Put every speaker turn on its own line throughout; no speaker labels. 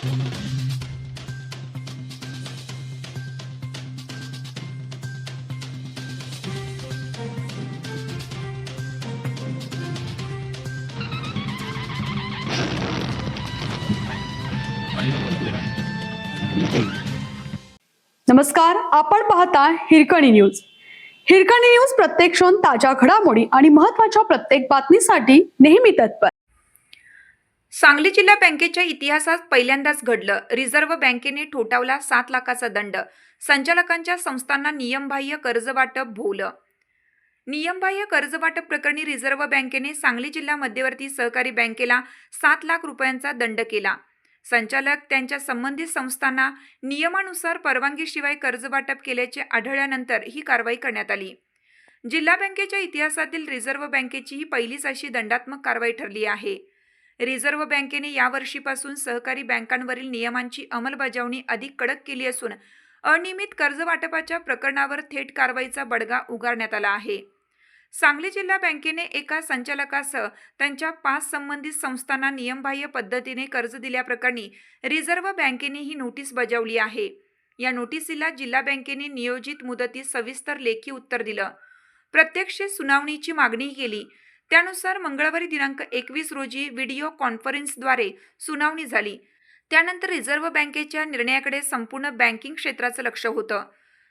नमस्कार, आपण पाहता हिरकणी न्यूज. हिरकणी न्यूज प्रत्येक क्षण ताज्या घडामोडी आणि महत्त्वाच्या प्रत्येक बातमीसाठी नेहमी तत्पर.
सांगली जिल्हा बँकेच्या इतिहासात पहिल्यांदाच घडलं. रिझर्व्ह बँकेने ठोठावला 7 लाखाचा दंड. संचालकांच्या संस्थांना नियमबाह्य कर्जवाटप भोवलं. नियमबाह्य कर्जवाटप प्रकरणी रिझर्व्ह बँकेने सांगली जिल्हा मध्यवर्ती सहकारी बँकेला 7 लाख रुपयांचा दंड केला. संचालक त्यांच्या संबंधित संस्थांना नियमानुसार परवानगीशिवाय कर्जवाटप केल्याचे आढळल्यानंतर ही कारवाई करण्यात आली. जिल्हा बँकेच्या इतिहासातील रिझर्व्ह बँकेची ही पहिलीच अशी दंडात्मक कारवाई ठरली आहे. रिझर्व्ह बँकेने यावर्षीपासून सहकारी बँकांवरील नियमांची अंमलबजावणी अधिक कडक केली असून अनियमित कर्जवाटपाच्या प्रकरणावर थेट कारवाईचा बडगा उगारण्यात आला आहे. सांगली जिल्हा बँकेने एका संचालकासह त्यांच्या 5 संबंधित संस्थांना नियमबाह्य पद्धतीने कर्ज दिल्याप्रकरणी रिझर्व्ह बँकेने ही नोटीस बजावली आहे. या नोटीसीला जिल्हा बँकेने नियोजित मुदतीत सविस्तर लेखी उत्तर दिलं. प्रत्यक्ष सुनावणीची मागणी केली. त्यानुसार मंगळवारी दिनांक 21 रोजी व्हिडिओ कॉन्फरन्सद्वारे सुनावणी झाली. त्यानंतर रिझर्व्ह बँकेच्या निर्णयाकडे संपूर्ण बँकिंग क्षेत्राचं लक्ष होतं.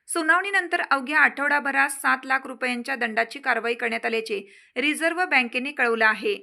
सुनावणीनंतर अवघ्या आठवडाभरात 7 लाख रुपयांच्या दंडाची कारवाई करण्यात आल्याचे रिझर्व्ह बँकेने कळवलं आहे.